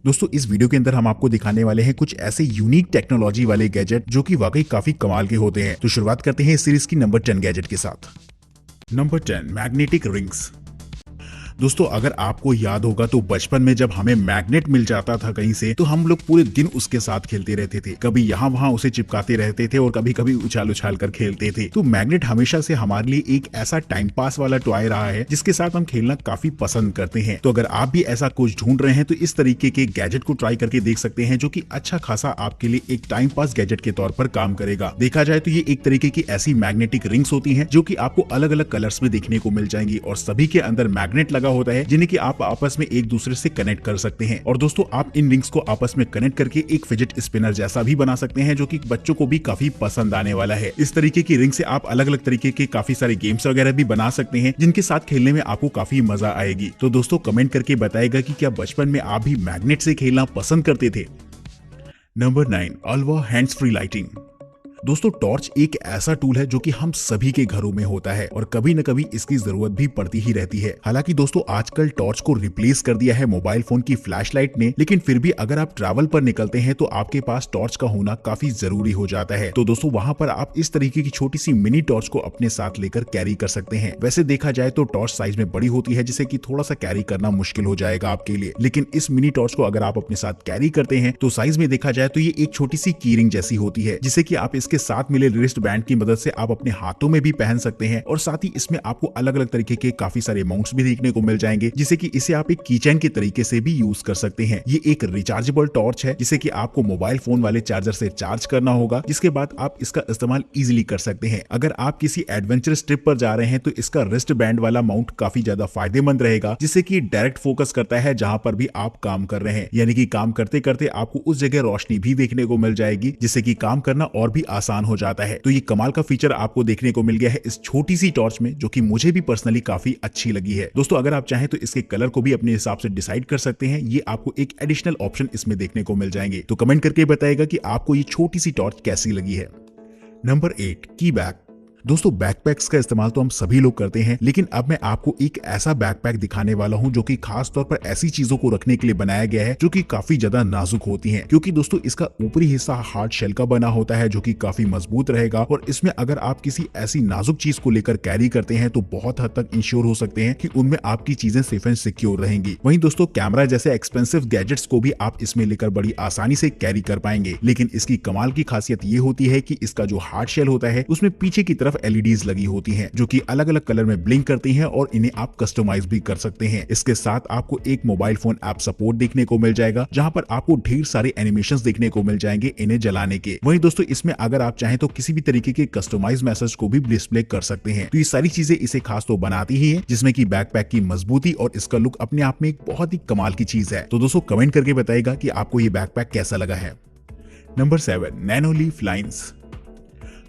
दोस्तों इस वीडियो के अंदर हम आपको दिखाने वाले हैं कुछ ऐसे यूनिक टेक्नोलॉजी वाले गैजेट जो कि वाकई काफी कमाल के होते हैं। तो शुरुआत करते हैं इस सीरीज की नंबर 10 गैजेट के साथ। Number 10 magnetic rings. दोस्तों अगर आपको याद होगा तो बचपन में जब हमें मैग्नेट मिल जाता था कहीं से तो हम लोग पूरे दिन उसके साथ खेलते रहते थे, कभी यहाँ वहां उसे चिपकाते रहते थे और कभी कभी उछाल उछाल कर खेलते थे। तो मैग्नेट हमेशा से हमारे लिए एक ऐसा टाइम पास वाला टॉय रहा है जिसके साथ हम खेलना काफी पसंद करते हैं। तो अगर आप भी ऐसा कुछ ढूंढ रहे हैं तो इस तरीके के गैजेट को ट्राई करके देख सकते हैं जो कि अच्छा खासा आपके लिए एक टाइम पास गैजेट के तौर पर काम करेगा। देखा जाए तो ये एक तरीके की ऐसी मैग्नेटिक रिंग्स होती है जो की आपको अलग अलग कलर्स में देखने को मिल जाएंगी और सभी के अंदर मैग्नेट लगा होता है जिन्हें की आप आपस में एक दूसरे से कनेक्ट कर सकते हैं। और दोस्तों आप इन रिंग्स को आपस में कनेक्ट करके एक फिजेट स्पिनर जैसा भी बना सकते हैं जो कि बच्चों को भी काफी पसंद आने वाला है। इस तरीके की रिंग से आप अलग अलग तरीके के काफी सारे गेम्स वगैरह भी बना सकते हैं जिनके साथ खेलने में आपको काफी मजा आएगी। तो दोस्तों कमेंट करके बताएगा कि क्या बचपन में आप भी मैग्नेट से खेलना पसंद करते थे। Number 9 Alva hands free lighting. दोस्तों टॉर्च एक ऐसा टूल है जो कि हम सभी के घरों में होता है और कभी न कभी इसकी जरूरत भी पड़ती ही रहती है। हालांकि दोस्तों आजकल टॉर्च को रिप्लेस कर दिया है मोबाइल फोन की फ्लैशलाइट ने, लेकिन फिर भी अगर आप ट्रैवल पर निकलते हैं तो आपके पास टॉर्च का होना काफी जरूरी हो जाता है। तो दोस्तों वहां पर आप इस तरीके की छोटी सी मिनी टॉर्च को अपने साथ लेकर कैरी कर सकते हैं। वैसे देखा जाए तो टॉर्च साइज में बड़ी होती है जिसे कि थोड़ा सा कैरी करना मुश्किल हो जाएगा आपके लिए, लेकिन इस मिनी टॉर्च को अगर आप अपने साथ कैरी करते हैं तो साइज में देखा जाए तो ये एक छोटी सी कीरिंग जैसी होती है जिसे कि आप इसके साथ मिले रिस्ट बैंड की मदद से आप अपने हाथों में भी पहन सकते हैं। और साथ ही इसमें आपको अलग अलग तरीके के काफी सारे माउंट्स भी देखने को मिल जाएंगे जिसे कि इसे आप एक कीचेन के तरीके से भी यूज कर सकते हैं। ये एक रिचार्जेबल टॉर्च है जिसे कि आपको मोबाइल फोन वाले चार्जर से चार्ज करना होगा, जिसके बाद आप इसका इस्तेमाल इजीली कर सकते हैं। अगर आप किसी एडवेंचरस ट्रिप पर जा रहे हैं तो इसका रिस्ट बैंड वाला माउंट काफी ज्यादा फायदेमंद रहेगा, जिससे कि डायरेक्ट फोकस करता है जहां पर भी आप काम कर रहे हैं, यानी कि काम करते करते आपको उस जगह रोशनी भी देखने को मिल जाएगी जिससे कि काम करना और भी आसान हो जाता है। तो ये कमाल का फीचर आपको देखने को मिल गया है इस छोटी सी टॉर्च में, जो कि मुझे भी पर्सनली काफी अच्छी लगी है। दोस्तों अगर आप चाहें तो इसके कलर को भी अपने हिसाब से डिसाइड कर सकते हैं, ये आपको एक एडिशनल ऑप्शन इसमें देखने को मिल जाएंगे। तो कमेंट करके बताएगा कि आपको ये छोटी सी टॉर्च कैसी लगी है। नंबर 8 की बैग। दोस्तों बैकपैक्स का इस्तेमाल तो हम सभी लोग करते हैं, लेकिन अब मैं आपको एक ऐसा बैकपैक दिखाने वाला हूं जो कि खास तौर पर ऐसी चीजों को रखने के लिए बनाया गया है जो कि काफी ज्यादा नाजुक होती हैं, क्योंकि दोस्तों इसका ऊपरी हिस्सा हार्ड शेल का बना होता है जो कि काफी मजबूत रहेगा और इसमें अगर आप किसी ऐसी नाजुक चीज को लेकर कैरी करते हैं तो बहुत हद तक इंश्योर हो सकते हैं कि उनमें आपकी चीजें सेफ एंड सिक्योर रहेंगी। वहीं दोस्तों कैमरा जैसे एक्सपेंसिव गैजेट्स को भी आप इसमें लेकर बड़ी आसानी से कैरी कर पाएंगे, लेकिन इसकी कमाल की खासियत ये होती है कि इसका जो हार्ड शेल होता है उसमें पीछे की तरफ एलईडीज लगी होती हैं जो कि अलग अलग कलर में ब्लिंक करती हैं और इन्हें आप कस्टमाइज भी कर सकते हैं। इसके साथ आपको एक मोबाइल फोन ऐप सपोर्ट देखने को मिल जाएगा जहां पर आपको ढेर सारे एनिमेशंस देखने को मिल जाएंगे इन्हें जलाने के। वहीं दोस्तों इसमें अगर आप चाहें तो किसी भी तरीके के कस्टमाइज मैसेज को भी डिस्प्ले कर सकते हैं। तो ये सारी चीजें इसे खास तो बनाती ही है, जिसमें की बैकपैक की मजबूती और इसका लुक अपने आप में एक बहुत ही कमाल की चीज है। तो दोस्तों कमेंट करके बताएगा कि आपको ये बैकपैक कैसा लगा है। Number 7 nano leaf lines.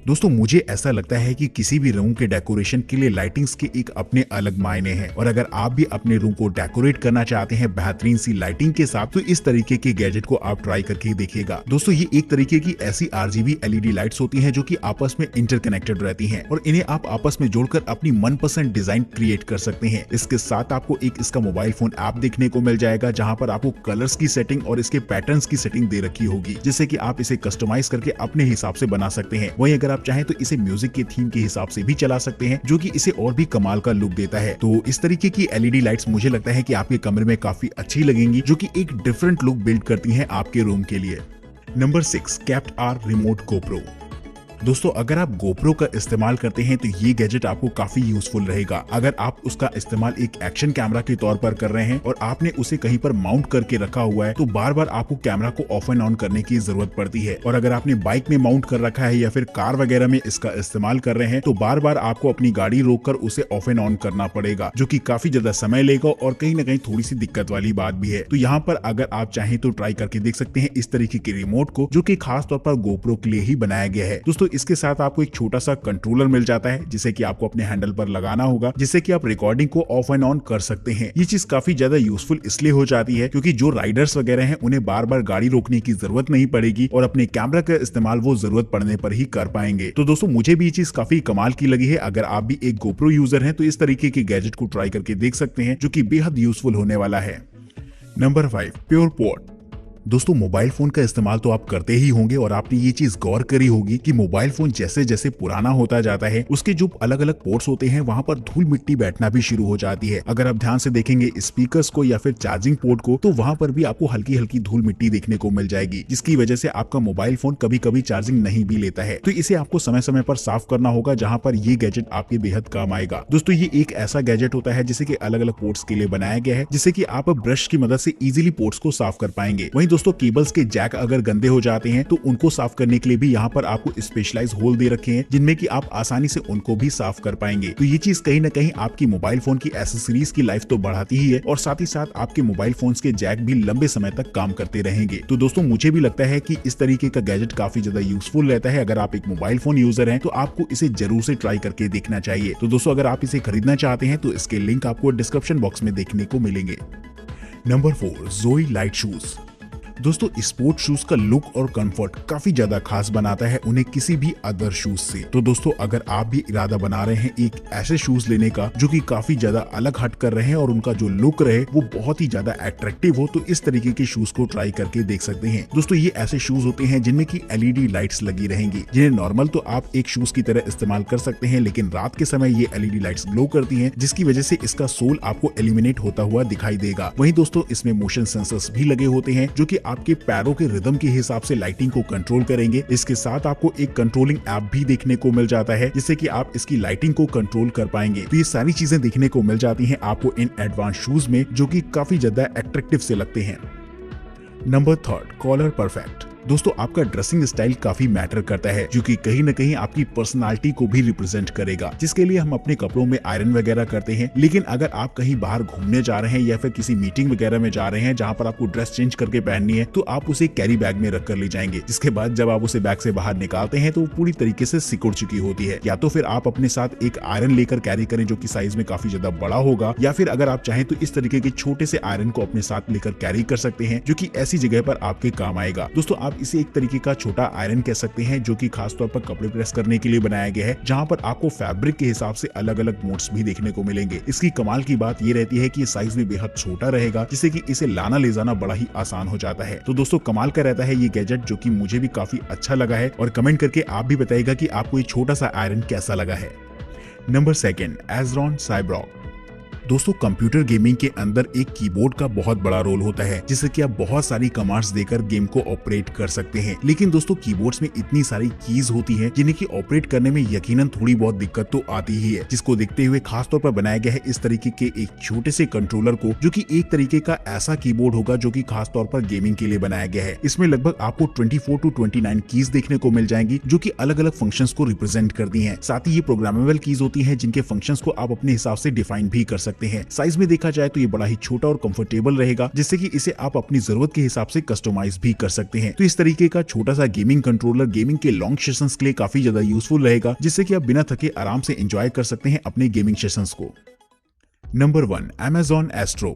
दोस्तों मुझे ऐसा लगता है कि किसी भी रूम के डेकोरेशन के लिए लाइटिंग्स के एक अपने अलग मायने हैं, और अगर आप भी अपने रूम को डेकोरेट करना चाहते हैं बेहतरीन सी लाइटिंग के साथ तो इस तरीके के गैजेट को आप ट्राई करके देखिएगा। दोस्तों ये एक तरीके की ऐसी RGB LED लाइट्स होती हैं जो कि आपस में इंटरकनेक्टेड रहती हैं और इन्हें आप आपस में जोड़कर अपनी मनपसंद डिजाइन क्रिएट कर सकते हैं। इसके साथ आपको एक इसका मोबाइल फोन ऐप देखने को मिल जाएगा जहां पर आपको कलर्स की सेटिंग और इसके पैटर्न्स की सेटिंग दे रखी होगी, जिससे कि आप इसे कस्टमाइज करके अपने हिसाब से बना सकते हैं। वहीं अगर आप चाहें तो इसे म्यूजिक के थीम के हिसाब से भी चला सकते हैं, जो कि इसे और भी कमाल का लुक देता है। तो इस तरीके की LED लाइट्स मुझे लगता है कि आपके कमरे में काफी अच्छी लगेंगी, जो कि एक डिफरेंट लुक बिल्ड करती हैं आपके रूम के लिए। नंबर 6 कैप्ट आर रिमोट गोप्रो। दोस्तों अगर आप गोप्रो का इस्तेमाल करते हैं तो ये गैजेट आपको काफी यूजफुल रहेगा। अगर आप उसका इस्तेमाल एक एक्शन कैमरा के तौर पर कर रहे हैं और आपने उसे कहीं पर माउंट करके रखा हुआ है तो बार बार आपको कैमरा को ऑफ एंड ऑन करने की जरूरत पड़ती है, और अगर आपने बाइक में माउंट कर रखा है या फिर कार वगैरह में इसका इस्तेमाल कर रहे हैं तो बार बार आपको अपनी गाड़ी रोककर उसे ऑफ एंड ऑन करना पड़ेगा, जो कि काफी ज्यादा समय लेगा और कहीं ना कहीं थोड़ी सी दिक्कत वाली बात भी है। तो यहाँ पर अगर आप चाहें तो ट्राई करके देख सकते हैं इस तरीके के रिमोट को, जो कि खास तौर पर गोप्रो के लिए ही बनाया गया है। दोस्तों इसके साथ आपको एक छोटा सा कंट्रोलर मिल जाता है जिसे कि आपको अपने हैंडल पर लगाना होगा, जिससे कि आप रिकॉर्डिंग को ऑफ एंड ऑन कर सकते हैं। ये चीज काफी ज्यादा यूजफुल इसलिए हो जाती है क्योंकि जो राइडर्स वगैरह हैं उन्हें बार बार गाड़ी रोकने की जरूरत नहीं पड़ेगी और अपने कैमरा का इस्तेमाल वो जरूरत पड़ने पर ही कर पाएंगे। तो दोस्तों मुझे भी ये चीज काफी कमाल की लगी है। अगर आप भी एक गोप्रो यूजर हैं तो इस तरीके के गैजेट को ट्राई करके देख सकते हैं, जो कि बेहद यूजफुल होने वाला है। Number 5 pure pot. दोस्तों मोबाइल फोन का इस्तेमाल तो आप करते ही होंगे और आपने ये चीज गौर करी होगी कि मोबाइल फोन जैसे जैसे पुराना होता जाता है उसके जो अलग अलग पोर्ट्स होते हैं वहां पर धूल मिट्टी बैठना भी शुरू हो जाती है। अगर आप ध्यान से देखेंगे स्पीकर्स को या फिर चार्जिंग पोर्ट को तो वहां पर भी आपको हल्की हल्की धूल मिट्टी देखने को मिल जाएगी, जिसकी वजह से आपका मोबाइल फोन कभी कभी चार्जिंग नहीं भी लेता है। तो इसे आपको समय समय पर साफ करना होगा, जहां पर ये गैजेट आपके बेहद काम आएगा। दोस्तों ये एक ऐसा गैजेट होता है जिसे कि अलग अलग पोर्ट्स के लिए बनाया गया है, जिससे कि आप ब्रश की मदद से इजीली पोर्ट्स को साफ कर पाएंगे। वहीं दोस्तों केबल्स के जैक अगर गंदे हो जाते हैं तो उनको साफ करने के लिए भी यहाँ पर आपको स्पेशलाइज होल दे रखे हैं, जिनमें कि आप आसानी से उनको भी साफ कर पाएंगे। तो ये चीज कहीं ना कहीं आपकी मोबाइल फोन की एसेसरीज की लाइफ तो बढ़ाती ही है और साथ ही साथ आपके मोबाइल फोन्स के जैक भी लंबे समय तक काम करते रहेंगे। तो दोस्तों मुझे भी लगता है कि इस तरीके का गैजेट काफी ज्यादा यूजफुल रहता है। अगर आप एक मोबाइल फोन यूजर हैं तो आपको इसे जरूर से ट्राई करके देखना चाहिए। तो दोस्तों अगर आप इसे खरीदना चाहते हैं तो इसके लिंक आपको डिस्क्रिप्शन बॉक्स में देखने को मिलेंगे। नंबर 4 जोई लाइट शूज। दोस्तों स्पोर्ट शूज का लुक और कंफर्ट काफी ज्यादा खास बनाता है उन्हें किसी भी अदर शूज से। तो दोस्तों अगर आप भी इरादा बना रहे हैं एक ऐसे शूज लेने का जो कि काफी ज्यादा अलग हट कर रहे हैं और उनका जो लुक रहे वो बहुत ही ज्यादा अट्रैक्टिव हो, तो इस तरीके के शूज को ट्राई करके देख सकते हैं। दोस्तों ये ऐसे शूज होते हैं जिनमें की LED लाइट्स लगी रहेंगी, जिन्हें नॉर्मल तो आप एक शूज की तरह इस्तेमाल कर सकते हैं, लेकिन रात के समय ये LED लाइट्स ग्लो करती हैं, जिसकी वजह से इसका सोल आपको एलिमिनेट होता हुआ दिखाई देगा। वहीं दोस्तों इसमें मोशन सेंसर्स भी लगे होते हैं जो कि आपके पैरों के रिदम के हिसाब से लाइटिंग को कंट्रोल करेंगे। इसके साथ आपको एक कंट्रोलिंग ऐप भी देखने को मिल जाता है, जिससे कि आप इसकी लाइटिंग को कंट्रोल कर पाएंगे। तो ये सारी चीजें देखने को मिल जाती हैं आपको इन एडवांस शूज में, जो कि काफी ज्यादा अट्रैक्टिव से लगते हैं। Number 3 collar perfect. दोस्तों आपका ड्रेसिंग स्टाइल काफी मैटर करता है, जो कि कहीं न कहीं आपकी पर्सनालिटी को भी रिप्रेजेंट करेगा, जिसके लिए हम अपने कपड़ों में आयरन वगैरह करते हैं। लेकिन अगर आप कहीं बाहर घूमने जा रहे हैं या फिर किसी मीटिंग वगैरह में जा रहे हैं जहां पर आपको ड्रेस चेंज करके पहननी है, तो आप उसे कैरी बैग में रख कर ले जाएंगे, जिसके बाद जब आप उसे बैग से बाहर निकालते हैं तो वो पूरी तरीके से सिकुड़ चुकी होती है। या तो फिर आप अपने साथ एक आयरन लेकर कैरी करें जो कि साइज में काफी ज्यादा बड़ा होगा, या फिर अगर आप चाहें तो इस तरीके के छोटे से आयरन को अपने साथ लेकर कैरी कर सकते हैं, जो कि ऐसी जगह पर आपके काम आएगा। दोस्तों आप इसे एक तरीके का छोटा आयरन कह सकते हैं, जो कि खास तौर पर कपड़े प्रेस करने के लिए बनाया गया है, जहां पर आपको फैब्रिक के हिसाब से अलग अलग मोड्स भी देखने को मिलेंगे। इसकी कमाल की बात ये रहती है कि ये साइज में बेहद छोटा रहेगा, जिससे कि इसे लाना ले जाना बड़ा ही आसान हो जाता है। तो दोस्तों कमाल का रहता है ये गैजेट, जो कि मुझे भी काफी अच्छा लगा है, और कमेंट करके आप भी बताइएगा कि आपको ये छोटा सा आयरन कैसा लगा है। नंबर 2 एजरॉन साइब्रॉक। दोस्तों कंप्यूटर गेमिंग के अंदर एक कीबोर्ड का बहुत बड़ा रोल होता है, जिससे कि आप बहुत सारी कमांड्स देकर गेम को ऑपरेट कर सकते हैं। लेकिन दोस्तों कीबोर्ड्स में इतनी सारी कीज होती हैं जिन्हें कि ऑपरेट करने में यकीनन थोड़ी बहुत दिक्कत तो आती ही है, जिसको देखते हुए खास तौर पर बनाया गया है इस तरीके के एक छोटे से कंट्रोलर को, जो कि एक तरीके का ऐसा कीबोर्ड होगा जो कि खास तौर पर गेमिंग के लिए बनाया गया है। इसमें लगभग आपको 24 to 29 कीज देखने को मिल जाएंगी, जो कि अलग अलग फंक्शंस को रिप्रेजेंट करती हैं। साथ ही ये प्रोग्रामेबल कीज होती हैं, जिनके फंक्शंस को आप अपने हिसाब से डिफाइन भी कर सकते हैं। साइज में देखा जाए तो ये बड़ा ही छोटा और कंफर्टेबल रहेगा, जिससे कि इसे आप अपनी जरूरत के हिसाब से कस्टमाइज भी कर सकते हैं। तो इस तरीके का छोटा सा गेमिंग कंट्रोलर गेमिंग के लॉन्ग सेशंस के लिए काफी ज्यादा यूजफुल रहेगा, जिससे कि आप बिना थके आराम से एंजॉय कर सकते हैं अपने गेमिंग सेशंस को। Number 1 Amazon Astro।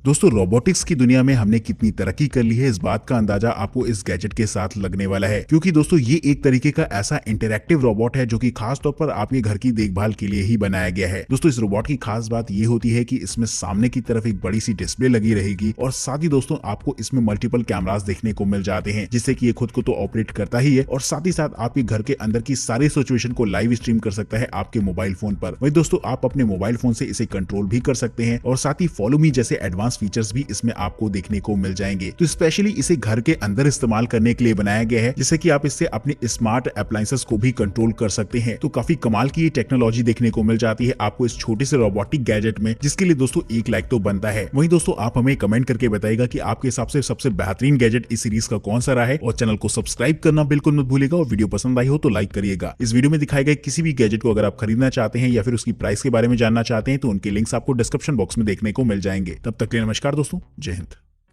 दोस्तों रोबोटिक्स की दुनिया में हमने कितनी तरक्की कर ली है, इस बात का अंदाजा आपको इस गैजेट के साथ लगने वाला है, क्योंकि दोस्तों ये एक तरीके का ऐसा इंटरैक्टिव रोबोट है जो कि खास तौर पर आपके घर की देखभाल के लिए ही बनाया गया है। दोस्तों इस रोबोट की खास बात ये होती है कि इसमें सामने की तरफ एक बड़ी सी डिस्प्ले लगी रहेगी, और साथ ही दोस्तों आपको इसमें मल्टीपल कैमरास देखने को मिल जाते हैं, जिससे कि ये खुद को तो ऑपरेट करता ही है, और साथ ही साथ आपके घर के अंदर की सारी सिचुएशन को लाइव स्ट्रीम कर सकता है आपके मोबाइल फोन पर। वही दोस्तों आप अपने मोबाइल फोन से इसे कंट्रोल भी कर सकते हैं, और साथ ही फॉलो मी जैसे एडवांस फीचर्स भी इसमें आपको देखने को मिल जाएंगे। तो स्पेशली इसे घर के अंदर इस्तेमाल करने के लिए बनाया गया है, जिससे कि आप इससे अपने स्मार्ट अप्लायंसेस को भी कंट्रोल कर सकते हैं। तो काफी कमाल की ये टेक्नोलॉजी देखने को मिल जाती है आपको इस छोटे से रोबोटिक गैजेट में, जिसके लिए दोस्तों 1 लाइक तो बनता है। वहीं दोस्तों आप हमें कमेंट करके बताइएगा कि आपके हिसाब से सबसे बेहतरीन गैजेट इस सीरीज का कौन सा रहा है, और चैनल को सब्सक्राइब करना बिल्कुल मत भूलिएगा, और वीडियो पसंद आई हो तो लाइक करिएगा। इस वीडियो में दिखाए गए किसी भी गैजेट को अगर आप खरीदना चाहते हैं या फिर उसकी प्राइस के बारे में जानना चाहते हैं तो उनके लिंक्स आपको डिस्क्रिप्शन बॉक्स में देखने को मिल जाएंगे। तब तक के लिए नमस्कार दोस्तों, जय हिंद।